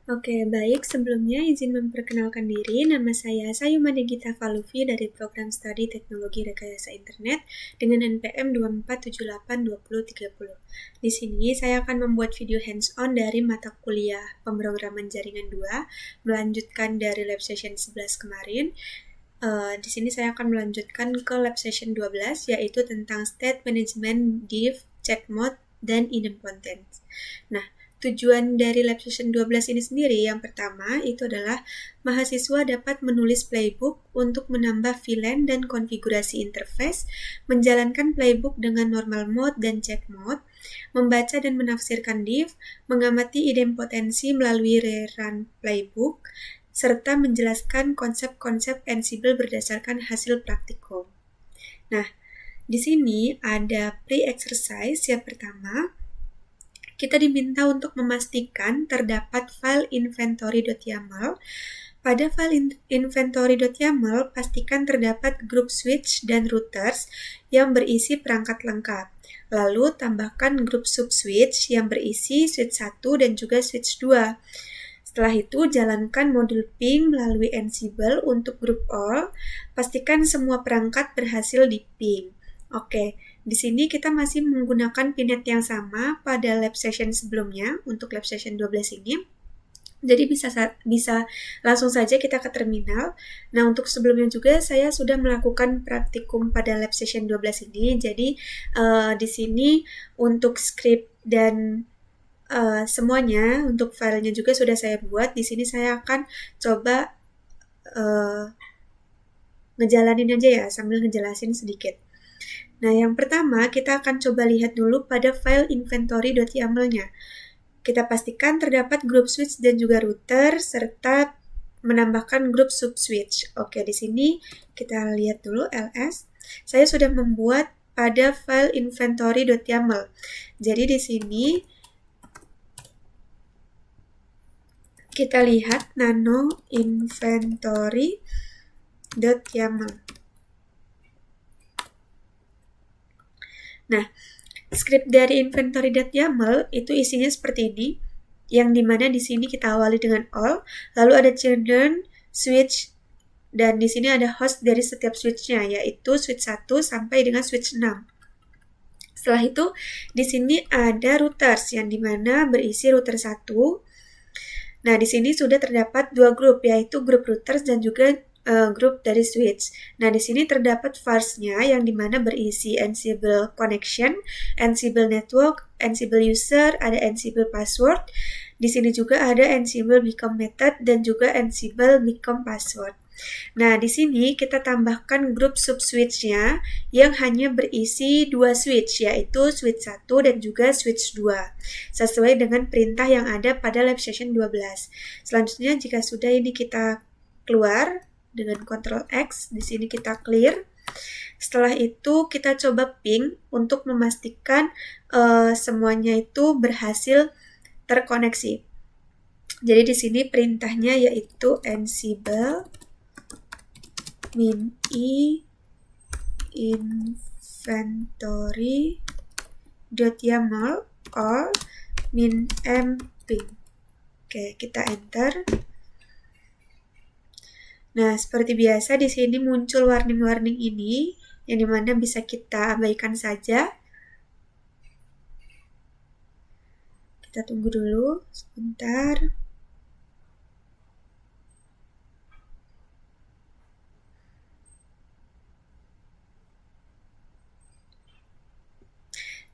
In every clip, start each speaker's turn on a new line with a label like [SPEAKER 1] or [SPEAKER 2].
[SPEAKER 1] Oke, baik. Sebelumnya izin memperkenalkan diri. Nama saya Sayuma Degita Valuvi dari Program Studi Teknologi Rekayasa Internet dengan NPM 24782030. Di sini saya akan membuat video hands-on dari mata kuliah Pemrograman Jaringan 2, melanjutkan dari lab session 11 kemarin. Di sini saya akan melanjutkan ke lab session 12, yaitu tentang state management, div, chat mode, dan idempotent. Nah, tujuan dari lab session 12 ini sendiri yang pertama itu adalah mahasiswa dapat menulis playbook untuk menambah VLAN dan konfigurasi interface, menjalankan playbook dengan normal mode dan chat mode, membaca dan menafsirkan div, mengamati idempotensi melalui rerun playbook, serta menjelaskan konsep-konsep Ansible berdasarkan hasil praktikum. Nah, di sini ada pre-exercise yang pertama. Kita diminta untuk memastikan terdapat file inventory.yaml. Pada file inventory.yaml, pastikan terdapat grup switch dan routers yang berisi perangkat lengkap. Lalu tambahkan grup subswitch yang berisi switch 1 dan juga switch 2. Setelah itu, jalankan modul ping melalui Ansible untuk grup all. Pastikan semua perangkat berhasil di ping. Oke, di sini kita masih menggunakan pinet yang sama pada lab session sebelumnya untuk lab session 12 ini. Jadi bisa langsung saja kita ke terminal. Nah, untuk sebelumnya juga saya sudah melakukan praktikum pada lab session 12 ini. Jadi di sini untuk script dan semuanya untuk filenya juga sudah saya buat. Di sini saya akan coba ngejalanin aja ya sambil ngejelasin sedikit. Nah, yang pertama kita akan coba lihat dulu pada file inventory.yaml-nya. Kita pastikan terdapat grup switch dan juga router serta menambahkan grup subswitch. Oke, di sini kita lihat dulu ls. Saya sudah membuat pada file inventory.yaml. Jadi di sini kita lihat nano inventory.yaml. Nah, script dari inventory.yaml itu isinya seperti ini, yang dimana di sini kita awali dengan all, lalu ada children, switch, dan di sini ada host dari setiap switch-nya, yaitu switch 1 sampai dengan switch 6. Setelah itu, di sini ada routers, yang dimana berisi router 1. Nah, di sini sudah terdapat dua grup, yaitu grup routers dan juga grup dari switch. Nah, di sini terdapat vars-nya yang dimana berisi Ansible connection, Ansible network, Ansible user, ada Ansible password. Di sini juga ada Ansible become method dan juga Ansible become password. Nah, di sini kita tambahkan grup subswitch-nya yang hanya berisi dua switch, yaitu switch 1 dan juga switch 2, sesuai dengan perintah yang ada pada lab session 12. Selanjutnya, jika sudah ini kita keluar dengan Ctrl X, di sini kita clear. Setelah itu kita coba ping untuk memastikan semuanya itu berhasil terkoneksi. Jadi di sini perintahnya yaitu Ansible min i inventory.yaml all min m ping. Oke, kita enter. Nah, seperti biasa di sini muncul warning-warning ini, yang dimana bisa kita abaikan saja. Kita tunggu dulu sebentar.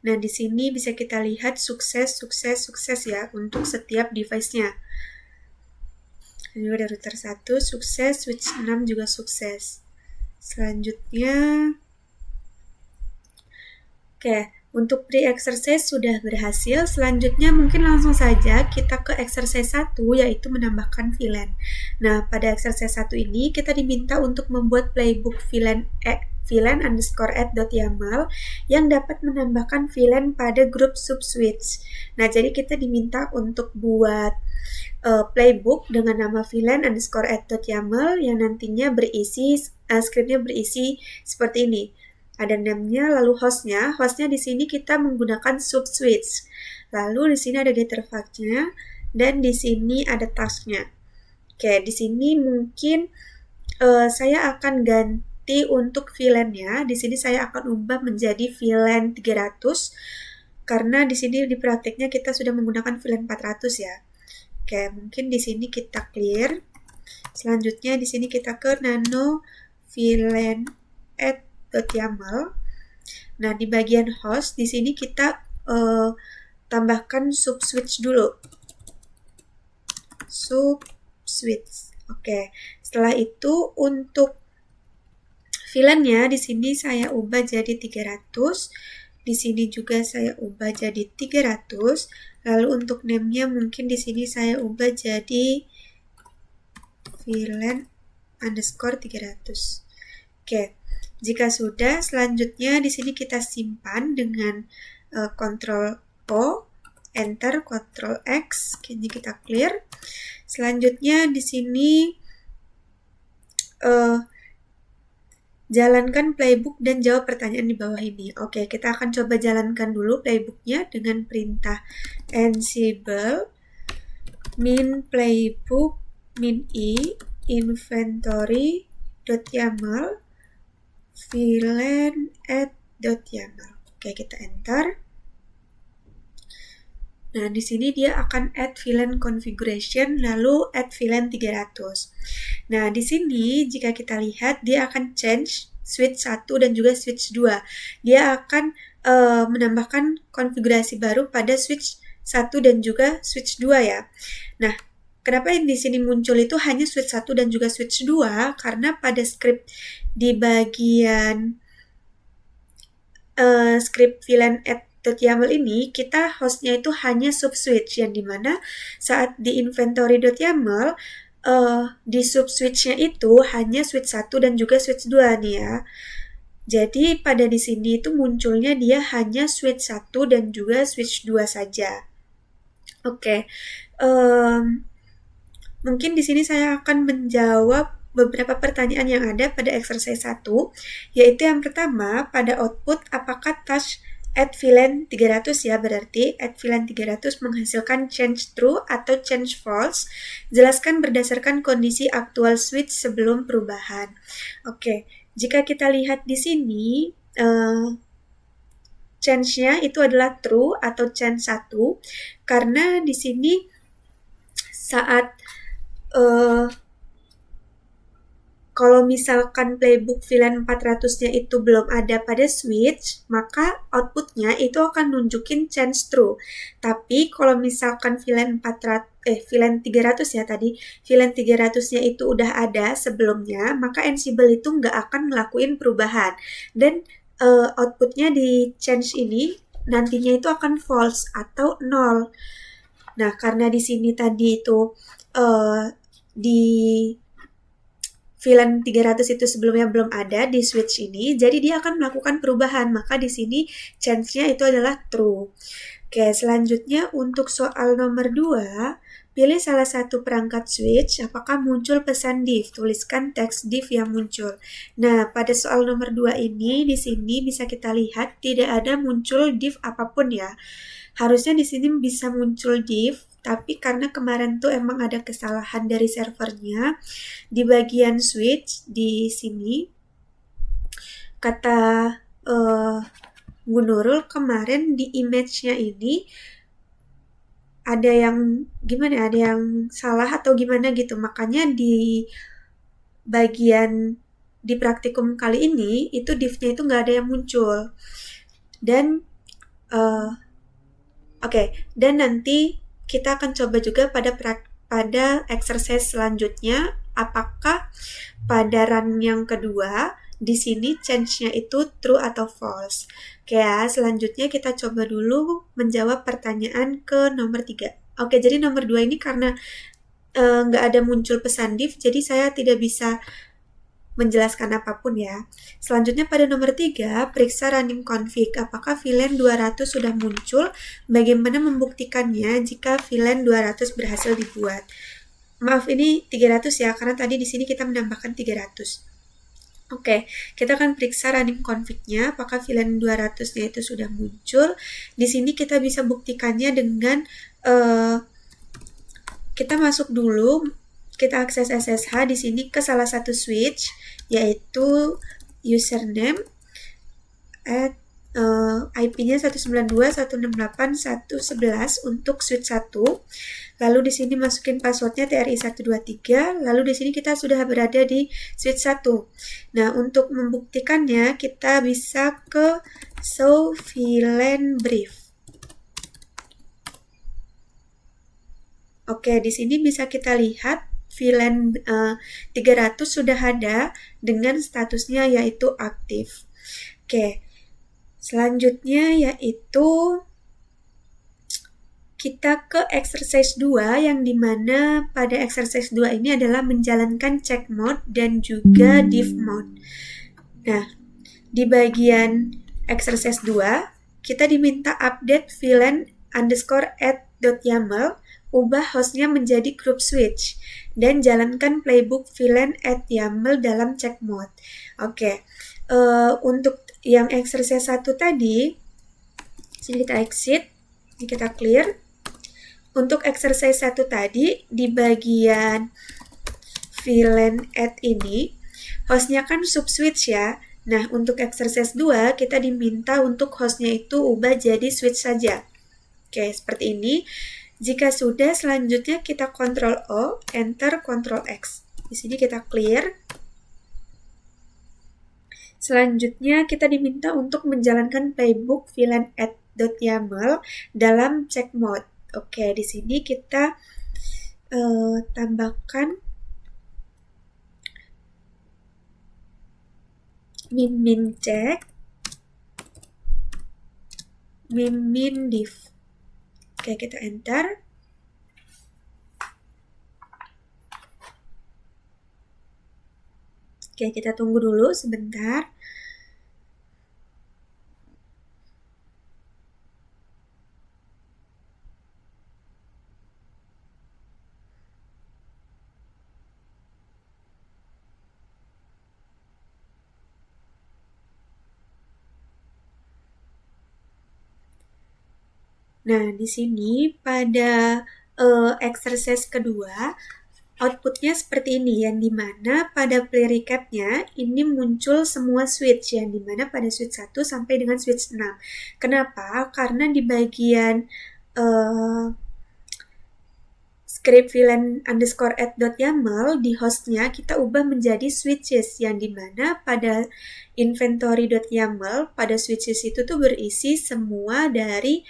[SPEAKER 1] Nah, di sini bisa kita lihat sukses ya untuk setiap device-nya. Ini ada router 1 sukses, switch 6 juga sukses. Selanjutnya, oke, untuk pre-exercise sudah berhasil. Selanjutnya mungkin langsung saja kita ke exercise 1, yaitu menambahkan VLAN. Nah, pada exercise 1 ini kita diminta untuk membuat playbook VLAN_add.yaml yang dapat menambahkan VLAN pada grup subswitch. Nah, jadi kita diminta untuk buat playbook dengan nama VLAN_add.yaml yang nantinya berisi, scriptnya berisi seperti ini. Ada name-nya, lalu hostnya. Hostnya di sini kita menggunakan subswitch. Lalu di sini ada getter fact-nya. dan di sini ada tasknya. Oke, di sini mungkin saya akan ganti untuk VLAN-nya. Di sini saya akan ubah menjadi VLAN 300 karena di sini di praktiknya kita sudah menggunakan VLAN 400 ya. Oke, mungkin di sini kita clear. Selanjutnya di sini kita ke nano VLAN add.yaml. Nah, di bagian host di sini kita tambahkan subswitch dulu. Subswitch. Oke. Setelah itu untuk VLAN-nya di sini saya ubah jadi 300. Di sini juga saya ubah jadi 300. Lalu untuk name-nya mungkin di sini saya ubah jadi VLAN underscore 300. Oke, jika sudah, selanjutnya di sini kita simpan dengan Ctrl O, Enter, Ctrl X. Ini kita clear. Selanjutnya di sini jalankan playbook dan jawab pertanyaan di bawah ini. Oke, kita akan coba jalankan dulu playbooknya dengan perintah ansible min playbook min I inventory.yaml VLAN add.yaml. Oke, kita enter. Nah, di sini dia akan add VLAN configuration lalu add VLAN 300. Nah, di sini jika kita lihat dia akan change switch 1 dan juga switch 2. Dia akan menambahkan konfigurasi baru pada switch 1 dan juga switch 2 ya. Nah, kenapa yang di sini muncul itu hanya switch 1 dan juga switch 2? Karena pada script di bagian script VLAN add.yaml ini, kita hostnya itu hanya subswitch, yang dimana saat di inventory.yaml, di subswitchnya itu hanya switch 1 dan juga switch 2 nih ya. Jadi pada di sini itu munculnya dia hanya switch 1 dan juga switch 2 saja. Oke. Mungkin di sini saya akan menjawab beberapa pertanyaan yang ada pada exercise 1, yaitu yang pertama, pada output apakah task add VLAN 300 ya, berarti add VLAN 300 menghasilkan change true atau change false. Jelaskan berdasarkan kondisi aktual switch sebelum perubahan. Oke, jika kita lihat di sini, change-nya itu adalah true atau change 1, karena di sini saat kalau misalkan playbook VLAN 400-nya itu belum ada pada switch, maka outputnya itu akan nunjukin change true. Tapi kalau misalkan VLAN 300 ya tadi, VLAN 300-nya itu udah ada sebelumnya, maka Ansible itu nggak akan ngelakuin perubahan. Dan outputnya di change ini nantinya itu akan false atau 0. Nah, karena di sini tadi itu di VLAN 300 itu sebelumnya belum ada di switch ini, jadi dia akan melakukan perubahan, maka di sini change-nya itu adalah true. Oke, selanjutnya untuk soal nomor 2, pilih salah satu perangkat switch, apakah muncul pesan div, tuliskan teks div yang muncul. Nah, pada soal nomor 2 ini, di sini bisa kita lihat tidak ada muncul div apapun ya. Harusnya di sini bisa muncul div, tapi karena kemarin tuh emang ada kesalahan dari servernya, di bagian switch di sini, kata Bu Nurul kemarin di image-nya ini ada yang gimana, ada yang salah atau gimana gitu, makanya di bagian di praktikum kali ini itu div-nya itu nggak ada yang muncul. Dan dan nanti kita akan coba juga pada exercise selanjutnya, apakah pada run yang kedua di sini change-nya itu true atau false. Oke ya, selanjutnya kita coba dulu menjawab pertanyaan ke nomor 3. Oke, jadi nomor 2 ini karena nggak ada muncul pesan div, jadi saya tidak bisa menjelaskan apapun ya. Selanjutnya pada nomor 3, periksa running config. Apakah VLAN 200 sudah muncul? Bagaimana membuktikannya jika VLAN 200 berhasil dibuat? Maaf, ini 300 ya, karena tadi di sini kita menambahkan 300. Oke, kita akan periksa running config-nya, apakah VLAN 200-nya itu sudah muncul. Di sini kita bisa buktikannya dengan kita masuk dulu, kita akses SSH di sini ke salah satu switch, yaitu username at IP-nya 192.168.1.11 untuk switch 1. Lalu di sini masukin passwordnya TRI123. Lalu di sini kita sudah berada di switch 1. Nah, untuk membuktikannya kita bisa ke show VLAN brief. Oke, di sini bisa kita lihat VLAN 300 sudah ada dengan statusnya yaitu aktif. Oke, selanjutnya yaitu kita ke exercise 2 yang dimana pada exercise 2 ini adalah menjalankan check mode dan juga diff mode. Nah, di bagian exercise 2 kita diminta update VLAN _add.yaml, ubah hostnya menjadi group switch, dan jalankan playbook VLAN add YAML dalam check mode. Oke, untuk yang exercise 1 tadi, sini kita exit, ini kita clear. Untuk exercise 1 tadi, di bagian VLAN add ini, hostnya kan subswitch ya. Nah, untuk exercise 2, kita diminta untuk hostnya itu ubah jadi switch saja. Oke, seperti ini. Jika sudah, selanjutnya kita Ctrl O, Enter, Ctrl X. Di sini kita clear. Selanjutnya, kita diminta untuk menjalankan playbook VLAN add.yaml dalam check mode. Oke, di sini kita tambahkan min check, min diff. Oke, kita enter. Oke, kita tunggu dulu sebentar. Nah, di sini pada exercise kedua, outputnya seperti ini, yang dimana pada play recap-nya ini muncul semua switch, yang dimana pada switch 1 sampai dengan switch 6. Kenapa? Karena di bagian script VLAN _add.yaml di hostnya kita ubah menjadi switches, yang dimana pada inventory.yaml pada switches itu tuh berisi semua dari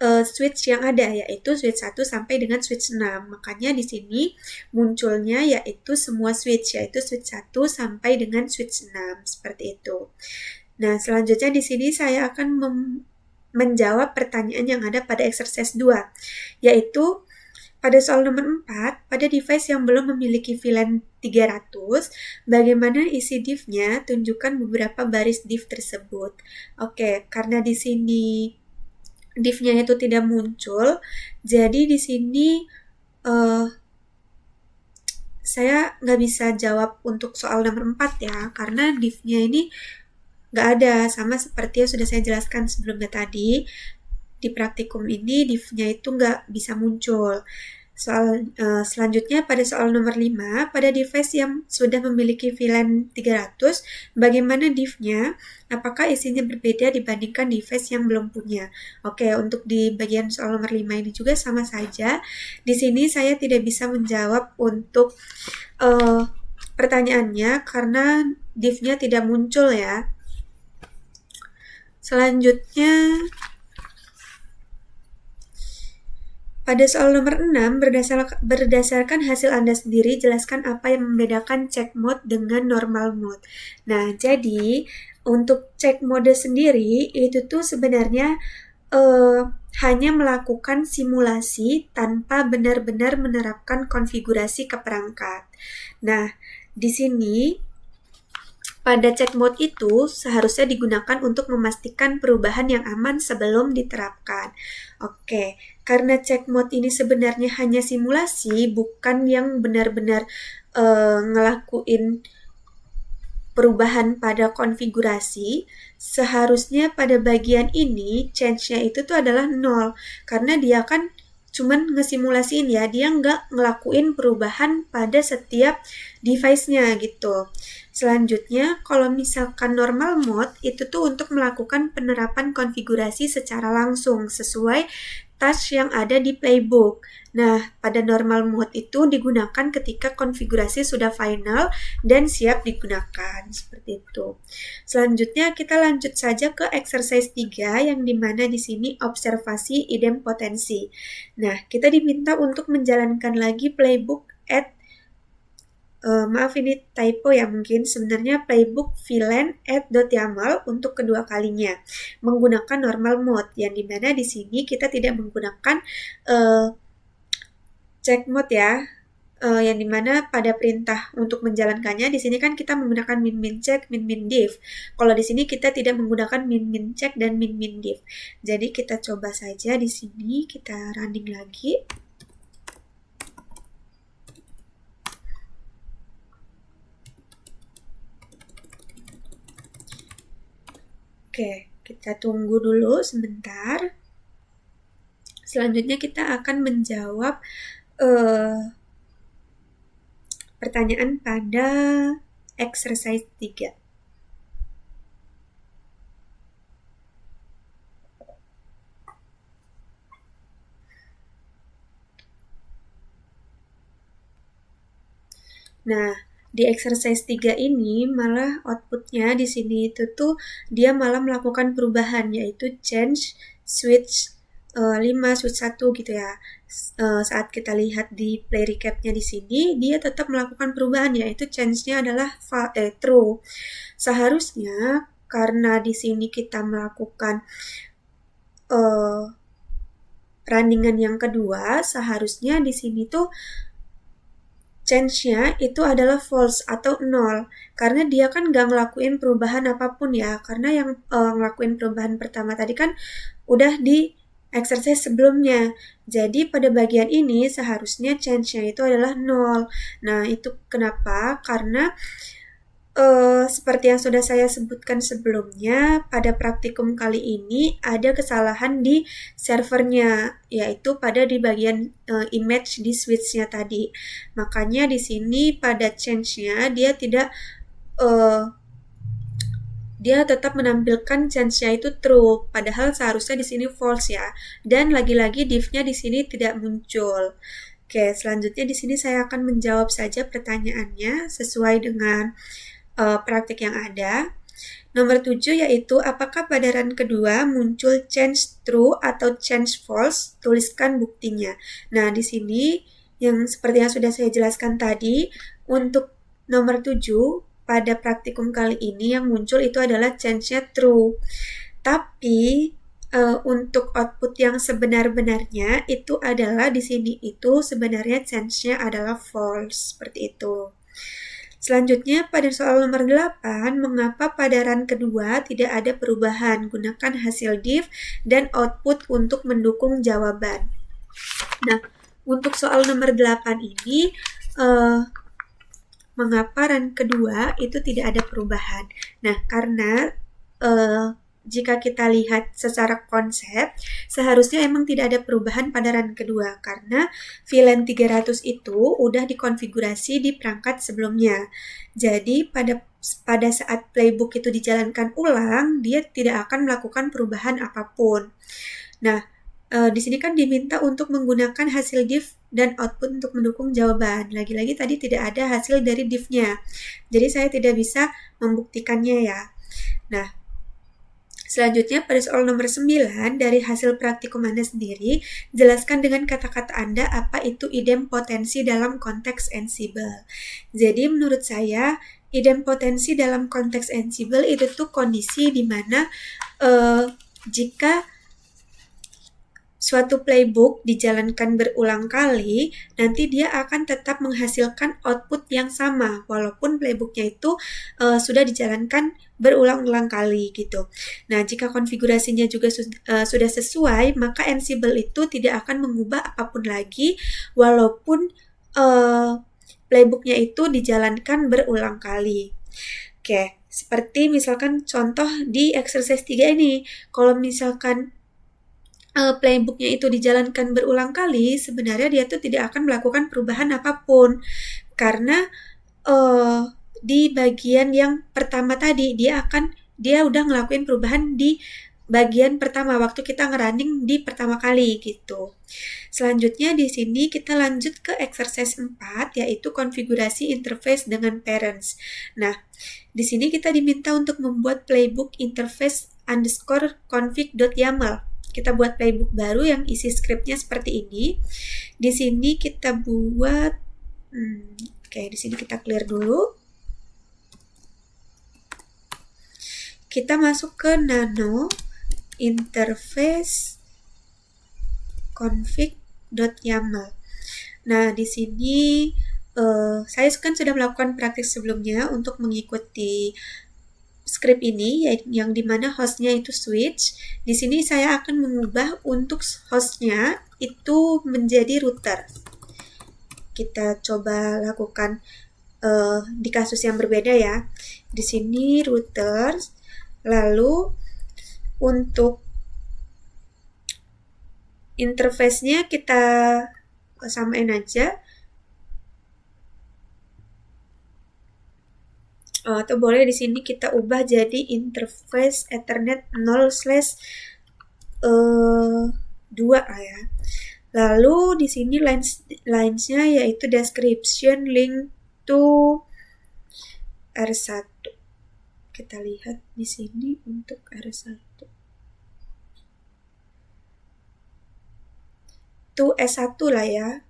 [SPEAKER 1] switch yang ada, yaitu switch 1 sampai dengan switch 6. Makanya di sini munculnya yaitu semua switch, yaitu switch 1 sampai dengan switch 6, seperti itu. Nah, selanjutnya di sini saya akan menjawab pertanyaan yang ada pada exercise 2, yaitu pada soal nomor 4, pada device yang belum memiliki VLAN 300, bagaimana isi diff-nya? Tunjukkan beberapa baris diff tersebut. Oke, karena di sini diff-nya itu tidak muncul, jadi di sini saya nggak bisa jawab untuk soal nomor 4 ya, karena diff-nya ini nggak ada, sama seperti yang sudah saya jelaskan sebelumnya tadi. Di praktikum ini diff-nya itu nggak bisa muncul. Soal selanjutnya pada soal nomor 5, pada device yang sudah memiliki VLAN 300, bagaimana diff-nya? Apakah isinya berbeda dibandingkan device yang belum punya? Oke, untuk di bagian soal nomor 5 ini juga sama saja. Di sini saya tidak bisa menjawab untuk pertanyaannya karena diff-nya tidak muncul ya. Selanjutnya, pada soal nomor 6, berdasarkan hasil Anda sendiri, jelaskan apa yang membedakan check mode dengan normal mode. Nah, jadi untuk check mode sendiri, itu tuh sebenarnya hanya melakukan simulasi tanpa benar-benar menerapkan konfigurasi ke perangkat. Nah, di sini pada check mode itu seharusnya digunakan untuk memastikan perubahan yang aman sebelum diterapkan. Oke, karena check mode ini sebenarnya hanya simulasi, bukan yang benar-benar ngelakuin perubahan pada konfigurasi, seharusnya pada bagian ini change-nya itu tuh adalah 0, karena dia kan cuman ngesimulasiin ya, dia nggak ngelakuin perubahan pada setiap device-nya gitu. Selanjutnya, kalau misalkan normal mode, itu tuh untuk melakukan penerapan konfigurasi secara langsung sesuai task yang ada di playbook. Nah, pada normal mode itu digunakan ketika konfigurasi sudah final dan siap digunakan. Seperti itu. Selanjutnya kita lanjut saja ke exercise 3 yang dimana di sini observasi idempotensi. Nah, kita diminta untuk menjalankan lagi playbook maaf ini typo ya mungkin, sebenarnya playbook VLAN add.yaml untuk kedua kalinya menggunakan normal mode, yang dimana di sini kita tidak menggunakan check mode ya, yang dimana pada perintah untuk menjalankannya di sini kan kita menggunakan min check, min diff. Kalau di sini kita tidak menggunakan min check dan min diff. Jadi kita coba saja di sini, kita running lagi. Oke, kita tunggu dulu sebentar. Selanjutnya kita akan menjawab pertanyaan pada exercise 3. Nah, di exercise 3 ini malah outputnya di sini itu tuh dia malah melakukan perubahan, yaitu change switch 5 switch 1 gitu ya. Saat kita lihat di play recapnya di sini, dia tetap melakukan perubahan, yaitu change-nya adalah true. Seharusnya karena di sini kita melakukan runningan yang kedua, seharusnya di sini tuh change-nya itu adalah false atau 0, karena dia kan nggak ngelakuin perubahan apapun ya, karena yang ngelakuin perubahan pertama tadi kan udah di exercise sebelumnya. Jadi pada bagian ini seharusnya change-nya itu adalah 0. Nah, itu kenapa? Karena seperti yang sudah saya sebutkan sebelumnya, pada praktikum kali ini ada kesalahan di servernya, yaitu pada di bagian image di switch-nya tadi. Makanya di sini pada change-nya dia tidak dia tetap menampilkan change-nya itu true, padahal seharusnya di sini false ya. Dan lagi-lagi div-nya di sini tidak muncul. Oke, selanjutnya di sini saya akan menjawab saja pertanyaannya sesuai dengan praktik yang ada. Nomor 7 yaitu apakah pada run kedua muncul change true atau change false? Tuliskan buktinya. Nah, di sini yang seperti yang sudah saya jelaskan tadi, untuk nomor 7 pada praktikum kali ini yang muncul itu adalah change-nya true. Tapi untuk output yang sebenar-benarnya itu adalah di sini itu sebenarnya change-nya adalah false, seperti itu. Selanjutnya pada soal nomor 8, mengapa pada run kedua tidak ada perubahan? Gunakan hasil diff dan output untuk mendukung jawaban. Nah, untuk soal nomor 8 ini, mengapa run kedua itu tidak ada perubahan? Nah, karena jika kita lihat secara konsep, seharusnya emang tidak ada perubahan pada run kedua, karena VLAN 300 itu udah dikonfigurasi di perangkat sebelumnya. Jadi pada saat playbook itu dijalankan ulang, dia tidak akan melakukan perubahan apapun. Nah, di sini kan diminta untuk menggunakan hasil diff dan output untuk mendukung jawaban. Lagi-lagi tadi tidak ada hasil dari diff-nya. Jadi saya tidak bisa membuktikannya ya. Nah, selanjutnya pada soal nomor 9, dari hasil praktikum Anda sendiri, jelaskan dengan kata-kata Anda apa itu idempotensi dalam konteks Ansible. Jadi menurut saya, idempotensi dalam konteks Ansible itu tuh kondisi di mana jika suatu playbook dijalankan berulang kali, nanti dia akan tetap menghasilkan output yang sama, walaupun playbooknya itu sudah dijalankan berulang-ulang kali gitu. Nah, jika konfigurasinya juga sudah sesuai, maka Ansible itu tidak akan mengubah apapun lagi, walaupun playbooknya itu dijalankan berulang kali. Oke, seperti misalkan contoh di exercise 3 ini, kalau misalkan playbooknya itu dijalankan berulang kali, sebenarnya dia tuh tidak akan melakukan perubahan apapun. Karena di bagian yang pertama tadi, dia udah ngelakuin perubahan di bagian pertama waktu kita ngerunning di pertama kali gitu. Selanjutnya di sini kita lanjut ke exercise 4, yaitu konfigurasi interface dengan parents. Nah, di sini kita diminta untuk membuat playbook interface underscore config.yaml. Kita buat playbook baru yang isi scriptnya seperti ini. Di sini kita buat, di sini kita clear dulu. Kita masuk ke nano interface config.yaml. Nah, di sini saya kan sudah melakukan praktik sebelumnya untuk mengikuti script ini, yang dimana hostnya itu switch. Di sini saya akan mengubah untuk hostnya itu menjadi router. Kita coba lakukan di kasus yang berbeda ya. Di sini router, lalu untuk interface-nya kita samain aja. Atau boleh di sini kita ubah jadi interface Ethernet 0/2 ya. Lalu di sini lines-nya yaitu description link to R1. Kita lihat di sini untuk R1. To S1 lah ya.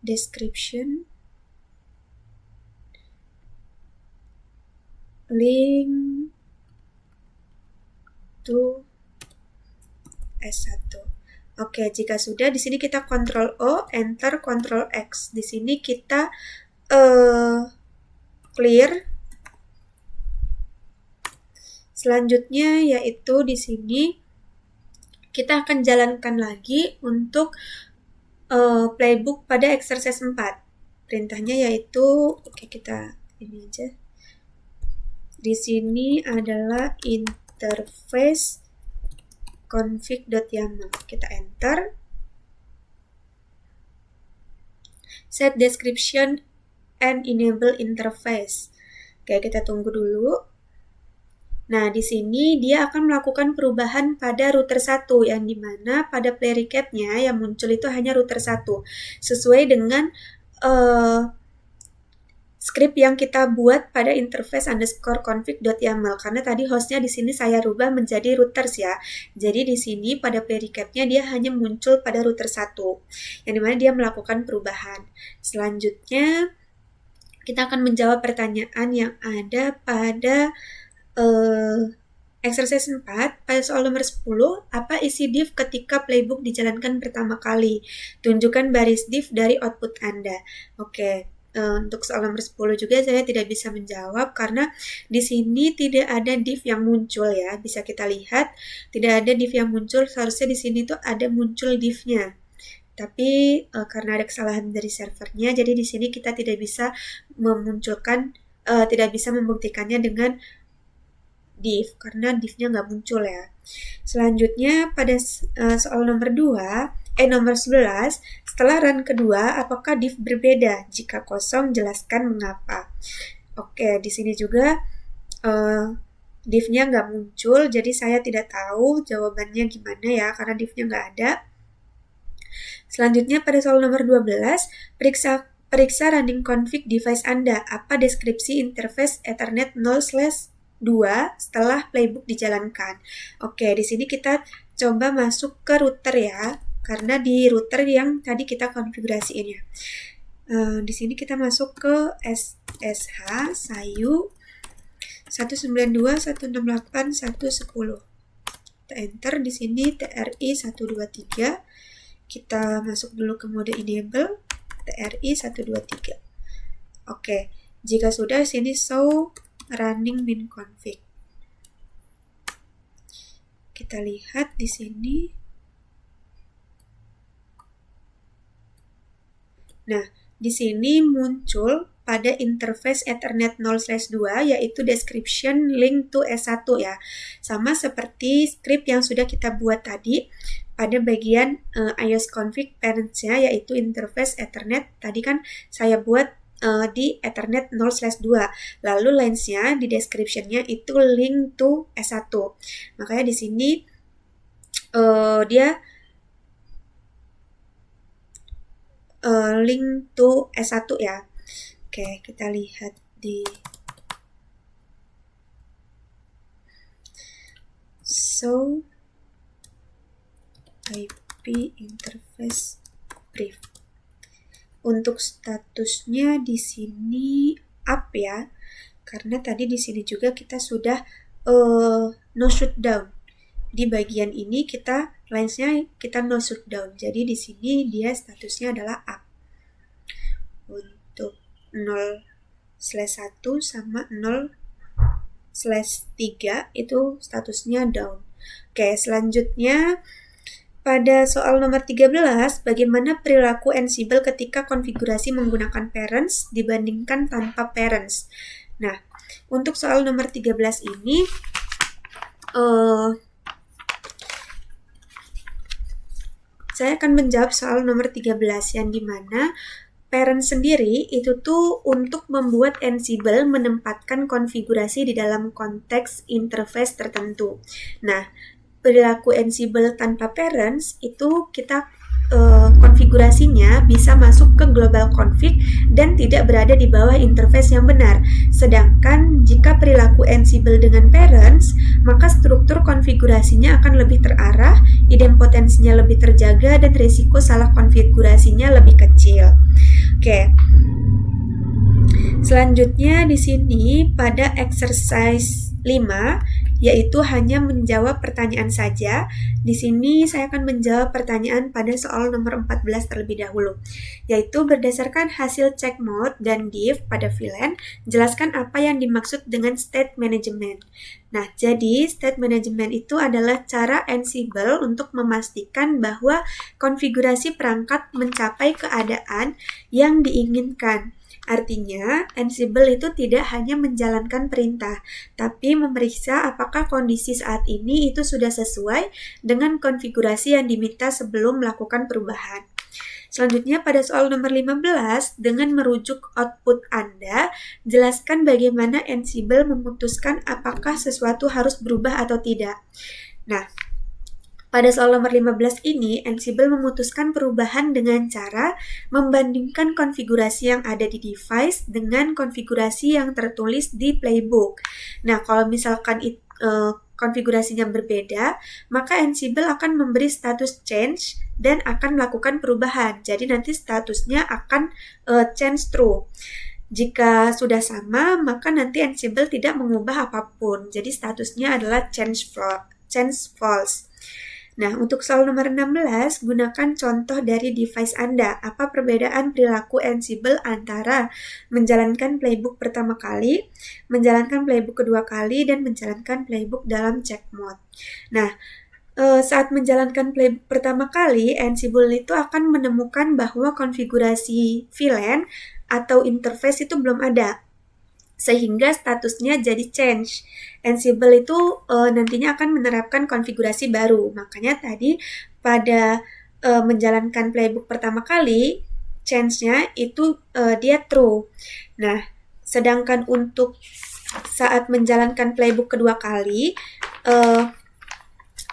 [SPEAKER 1] Description link to S1. Oke, jika sudah, di sini kita Ctrl O, Enter, Ctrl X. Di sini kita clear. Selanjutnya yaitu di sini kita akan jalankan lagi untuk playbook pada exercise 4. Perintahnya yaitu, kita ini aja. Di sini adalah interface config.yaml. Kita enter. Set description and enable interface. Oke, kita tunggu dulu. Nah, di sini dia akan melakukan perubahan pada router 1, yang dimana pada play recap-nya yang muncul itu hanya router 1, sesuai dengan script yang kita buat pada interface underscore config.yaml, karena tadi hostnya di sini saya rubah menjadi routers ya. Jadi di sini pada play recap-nya dia hanya muncul pada router 1, yang dimana dia melakukan perubahan. Selanjutnya kita akan menjawab pertanyaan yang ada pada exercise 4 pada soal nomor 10, apa isi div ketika playbook dijalankan pertama kali? Tunjukkan baris div dari output Anda. Oke, untuk soal nomor 10 juga saya tidak bisa menjawab karena di sini tidak ada div yang muncul ya. Bisa kita lihat tidak ada div yang muncul, seharusnya di sini tuh ada muncul divnya. Tapi karena ada kesalahan dari servernya, jadi di sini kita tidak bisa memunculkan, tidak bisa membuktikannya dengan div karena divnya nggak muncul ya. Selanjutnya pada soal nomor 11, setelah run kedua, apakah div berbeda? Jika kosong, jelaskan mengapa. Oke, di sini juga divnya nggak muncul, jadi saya tidak tahu jawabannya gimana ya, karena divnya nggak ada. Selanjutnya pada soal nomor 12, periksa running config device Anda. Apa deskripsi interface Ethernet 0/2 setelah playbook dijalankan? Oke, di sini kita coba masuk ke router ya, karena di router yang tadi kita konfigurasiin ya. Di sini kita masuk ke SSH Sayu 192.168.110. Kita enter di sini TRI 123. Kita masuk dulu ke mode enable TRI 123. Oke, jika sudah sini show running min config. Kita lihat di sini. Nah, di sini muncul pada interface Ethernet 0/2 yaitu description link to S1 ya. Sama seperti script yang sudah kita buat tadi pada bagian iOS config parents-nya yaitu interface Ethernet. Tadi kan saya buat di Ethernet 0/2. Lalu lines-nya di description-nya itu link to S1. Makanya di sini dia link to S1 ya. Oke, kita lihat di IP interface brief. Untuk statusnya di sini up ya. Karena tadi di sini juga kita sudah no shutdown. Di bagian ini kita lines-nya kita no shutdown. Jadi di sini dia statusnya adalah up. Untuk 0/1 sama 0/3 itu statusnya down. Oke, selanjutnya pada soal nomor 13, bagaimana perilaku Ansible ketika konfigurasi menggunakan parents dibandingkan tanpa parents. Nah, untuk soal nomor 13 ini saya akan menjawab soal nomor 13 yang dimana parent sendiri itu tuh untuk membuat Ansible menempatkan konfigurasi di dalam konteks interface tertentu. Nah, perilaku Ansible tanpa parents itu kita konfigurasinya bisa masuk ke global config dan tidak berada di bawah interface yang benar. Sedangkan jika perilaku Ansible dengan parents, maka struktur konfigurasinya akan lebih terarah, idempotensinya lebih terjaga, dan risiko salah konfigurasinya lebih kecil. Oke. Selanjutnya di sini pada exercise 5 yaitu hanya menjawab pertanyaan saja. Di sini saya akan menjawab pertanyaan pada soal nomor 14 terlebih dahulu, yaitu berdasarkan hasil check mode dan diff pada VLAN, jelaskan apa yang dimaksud dengan state management. Nah, jadi state management itu adalah cara Ansible untuk memastikan bahwa konfigurasi perangkat mencapai keadaan yang diinginkan. Artinya, Ansible itu tidak hanya menjalankan perintah, tapi memeriksa apakah kondisi saat ini itu sudah sesuai dengan konfigurasi yang diminta sebelum melakukan perubahan. Selanjutnya pada soal nomor 15, dengan merujuk output Anda, jelaskan bagaimana Ansible memutuskan apakah sesuatu harus berubah atau tidak. Nah, pada soal nomor 15 ini, Ansible memutuskan perubahan dengan cara membandingkan konfigurasi yang ada di device dengan konfigurasi yang tertulis di playbook. Nah, kalau misalkan konfigurasinya berbeda, maka Ansible akan memberi status change dan akan melakukan perubahan. Jadi nanti statusnya akan change true. Jika sudah sama, maka nanti Ansible tidak mengubah apapun. Jadi statusnya adalah change false. Nah, untuk soal nomor 16, gunakan contoh dari device Anda. Apa perbedaan perilaku Ansible antara menjalankan playbook pertama kali, menjalankan playbook kedua kali, dan menjalankan playbook dalam check mode. Nah, saat menjalankan playbook pertama kali, Ansible itu akan menemukan bahwa konfigurasi VLAN atau interface itu belum ada, sehingga statusnya jadi change. Ansible itu nantinya akan menerapkan konfigurasi baru. Makanya tadi pada menjalankan playbook pertama kali, change-nya itu dia true. Nah, sedangkan untuk saat menjalankan playbook kedua kali,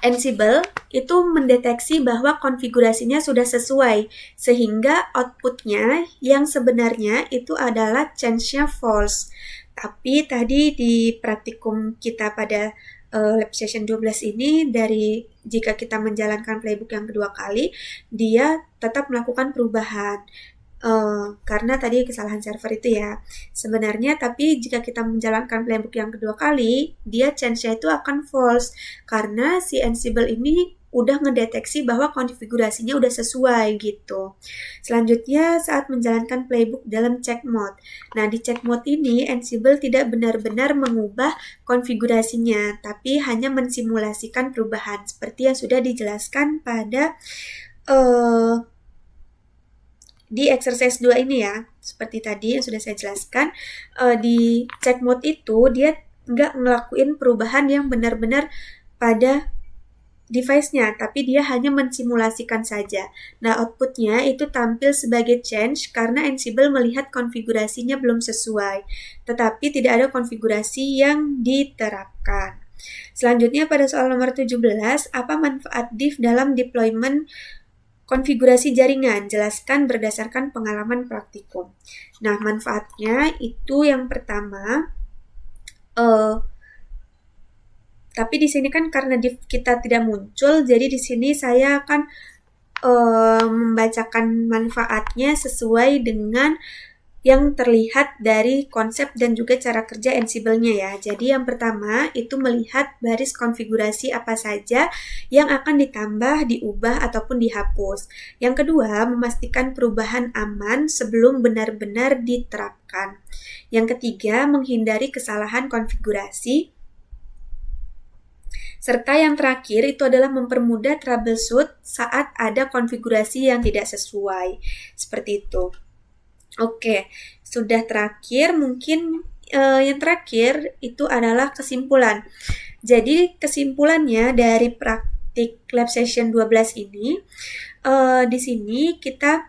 [SPEAKER 1] Ansible itu mendeteksi bahwa konfigurasinya sudah sesuai, sehingga outputnya yang sebenarnya itu adalah change-nya false. Tapi tadi di praktikum kita pada lab session 12 ini, dari jika kita menjalankan playbook yang kedua kali, dia tetap melakukan perubahan. Karena tadi kesalahan server itu ya. Sebenarnya tapi jika kita menjalankan playbook yang kedua kali, dia change-nya itu akan false karena si Ansible ini udah ngedeteksi bahwa konfigurasinya udah sesuai gitu. Selanjutnya saat menjalankan playbook dalam check mode. Nah, di check mode ini Ansible tidak benar-benar mengubah konfigurasinya, tapi hanya mensimulasikan perubahan seperti yang sudah dijelaskan pada di exercise 2 ini ya, seperti tadi yang sudah saya jelaskan, di check mode itu dia nggak ngelakuin perubahan yang benar-benar pada device-nya, tapi dia hanya mensimulasikan saja. Nah, outputnya itu tampil sebagai change karena Ansible melihat konfigurasinya belum sesuai, tetapi tidak ada konfigurasi yang diterapkan. Selanjutnya pada soal nomor 17, apa manfaat div dalam deployment konfigurasi jaringan? Jelaskan berdasarkan pengalaman praktikum. Nah, manfaatnya itu yang pertama, tapi di sini kan karena div kita tidak muncul, jadi di sini saya akan membacakan manfaatnya sesuai dengan yang terlihat dari konsep dan juga cara kerja Ansible-nya ya. Jadi yang pertama itu melihat baris konfigurasi apa saja yang akan ditambah, diubah, ataupun dihapus. Yang kedua, memastikan perubahan aman sebelum benar-benar diterapkan. Yang ketiga, menghindari kesalahan konfigurasi. Serta yang terakhir itu adalah mempermudah troubleshoot saat ada konfigurasi yang tidak sesuai. Seperti itu. Oke, sudah terakhir mungkin yang terakhir itu adalah kesimpulan. Jadi kesimpulannya dari praktik lab session 12 ini, di sini kita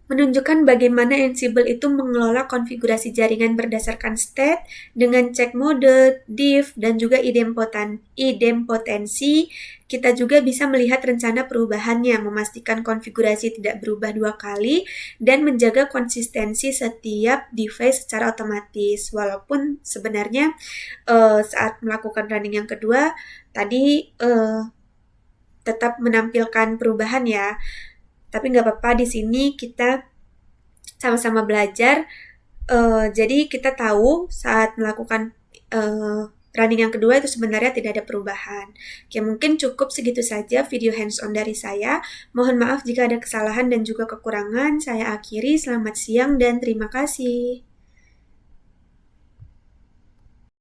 [SPEAKER 1] menunjukkan bagaimana Ansible itu mengelola konfigurasi jaringan berdasarkan state dengan check mode, div, dan juga idempotensi. Kita juga bisa melihat rencana perubahannya, memastikan konfigurasi tidak berubah 2 kali, dan menjaga konsistensi setiap device secara otomatis. Walaupun sebenarnya saat melakukan running yang kedua, tadi tetap menampilkan perubahan ya. Tapi nggak apa-apa, di sini kita sama-sama belajar. Jadi kita tahu saat melakukan running yang kedua itu sebenarnya tidak ada perubahan. Oke, mungkin cukup segitu saja video hands-on dari saya. Mohon maaf jika ada kesalahan dan juga kekurangan. Saya akhiri. Selamat siang dan terima kasih.